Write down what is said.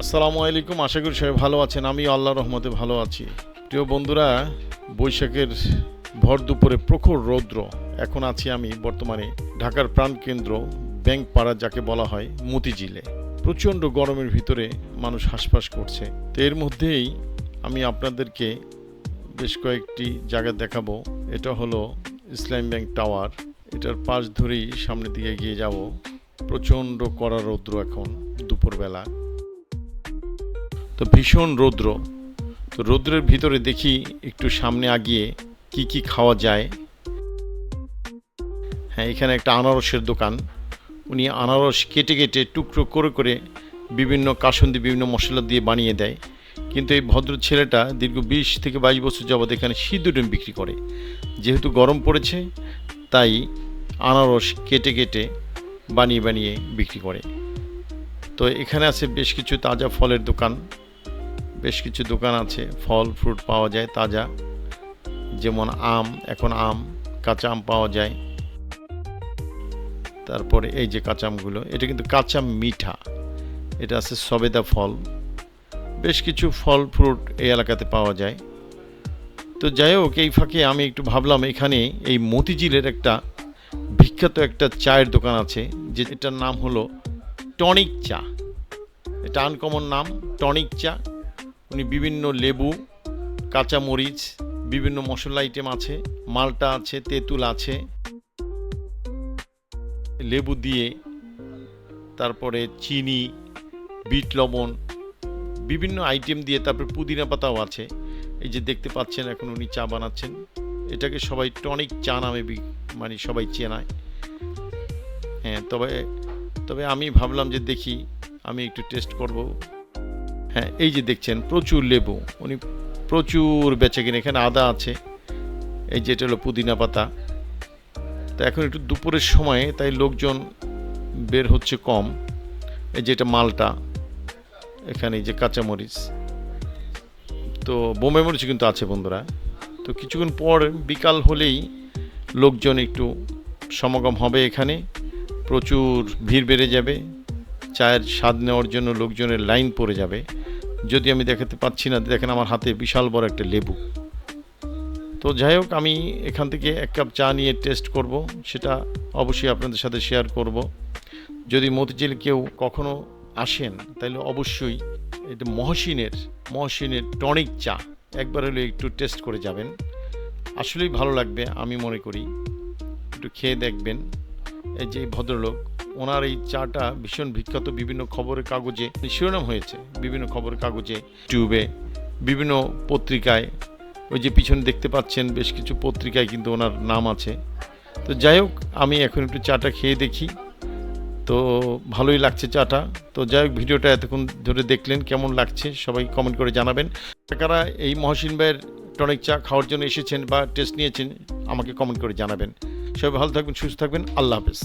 আসসালামু আলাইকুম। আশা করি সবাই ভালো আছেন। আমি আল্লাহর রহমতে ভালো আছি। প্রিয় বন্ধুরা, বৈশাখের ভর দুপুরে প্রখর রৌদ্র। এখন আছি আমি বর্তমানে ঢাকার প্রাণকেন্দ্র ব্যাংকপাড়া, যাকে বলা হয় মতিঝিলে। প্রচণ্ড গরমের ভিতরে মানুষ হাঁসফাঁস করছে। তো এর মধ্যেই আমি আপনাদেরকে বেশ কয়েকটি জায়গা দেখাবো। এটা হলো ইসলাম ব্যাংক টাওয়ার। এটার পাশ ধরেই সামনের দিকে এগিয়ে যাব। প্রচণ্ড কড়া রৌদ্র এখন দুপুরবেলা, তো ভীষণ রৌদ্র। তো রৌদ্রের ভিতরে দেখি একটু সামনে আগিয়ে কি কি খাওয়া যায়। হ্যাঁ, এখানে একটা আনারসের দোকান। উনি আনারস কেটে কেটে টুকরো করে করে বিভিন্ন কাসুন্দি বিভিন্ন মশলা দিয়ে বানিয়ে দেয়। কিন্তু এই ভদ্র ছেলেটা দীর্ঘ 20 থেকে 22 বছর যাবৎ এখানে সিদ্ধ ডিম বিক্রি করে। যেহেতু গরম পড়েছে, তাই আনারস কেটে কেটে বানিয়ে বানিয়ে বিক্রি করে। তো এখানে আছে বেশ কিছু তাজা ফলের দোকান। বেশ কিছু দোকান আছে, ফল ফ্রুট পাওয়া যায় তাজা, যেমন আম। এখন আম, কাঁচা আম পাওয়া যায়। তারপরে এই যে কাঁচা আমগুলো, এটা কিন্তু কাঁচা মিঠা। এটা আছে সবেদা ফল। বেশ কিছু ফল ফ্রুট এই এলাকাতে পাওয়া যায়। তো যাই হোক, এই ফাঁকে আমি একটু ভাবলাম এখানে এই মতিঝিলের একটা বিখ্যাত একটা চায়ের দোকান আছে, যে এটার নাম হলো টনিক চা। এটা আনকমন নাম, টনিক চা। উনি বিভিন্ন লেবু, কাঁচামরিচ, বিভিন্ন মশলা আইটেম আছে, মালটা আছে, তেঁতুল আছে, লেবু দিয়ে, তারপরে চিনি, বিট লবণ, বিভিন্ন আইটেম দিয়ে, তারপরে পুদিনা পাতাও আছে। এই যে দেখতে পাচ্ছেন, এখন উনি চা বানাচ্ছেন। এটাকে সবাই টনিক চা নামে মানে সবাই চেনায়। হ্যাঁ, তবে আমি ভাবলাম যে দেখি, আমি একটু টেস্ট করব। হ্যাঁ, এই যে দেখছেন প্রচুর লেবু, উনি প্রচুর বেচে কিনে। এখানে আদা আছে, এই যে এটা হলো পুদিনা পাতা। তো এখন একটু দুপুরের সময়, তাই লোকজন বের হচ্ছে কম। এই যে এটা মালটা, এখানে এই যে কাঁচামরিচ, তো বোম্বে মরিচ কিন্তু আছে বন্ধুরা। তো কিছুক্ষণ পর বিকাল হলেই লোকজন একটু সমাগম হবে এখানে। প্রচুর ভিড় বেড়ে যাবে। চায়ের স্বাদ নেওয়ার জন্য লোকজনের লাইন পড়ে যাবে। যদি আমি দেখাতে পাচ্ছি না, দেখেন আমার হাতে বিশাল বড় একটা লেবু। তো যাই হোক, আমি এখান থেকে এক কাপ চা নিয়ে টেস্ট করব, সেটা অবশ্যই আপনাদের সাথে শেয়ার করব। যদি মতিঝিল কেউ কখনো আসেন, তাহলে অবশ্যই এটা মহসিনের টনিক চা একবার হলে একটু টেস্ট করে যাবেন। আসলেই ভালো লাগবে আমি মনে করি। একটু খেয়ে দেখবেন। এই যে ভদ্রলোক, ওনার এই চাটা ভীষণ বিখ্যাত। বিভিন্ন খবরের কাগজে শিরোনাম হয়েছে, বিভিন্ন খবরের কাগজে, ইউটিউবে, বিভিন্ন পত্রিকায়। ওই যে পিছনে দেখতে পাচ্ছেন, বেশ কিছু পত্রিকায় কিন্তু ওনার নাম আছে। তো যাই হোক, আমি এখন একটু চাটা খেয়ে দেখি। তো ভালোই লাগছে চাটা। তো যাই হোক, ভিডিওটা এতক্ষণ ধরে দেখলেন, কেমন লাগছে সবাই কমেন্ট করে জানাবেন। কারা এই মহসিন ভাইয়ের টনিক চা খাওয়ার জন্য এসেছেন বা টেস্ট নিয়েছেন, আমাকে কমেন্ট করে জানাবেন। সবাই ভালো থাকবেন, সুস্থ থাকবেন। আল্লাহ হাফেজ।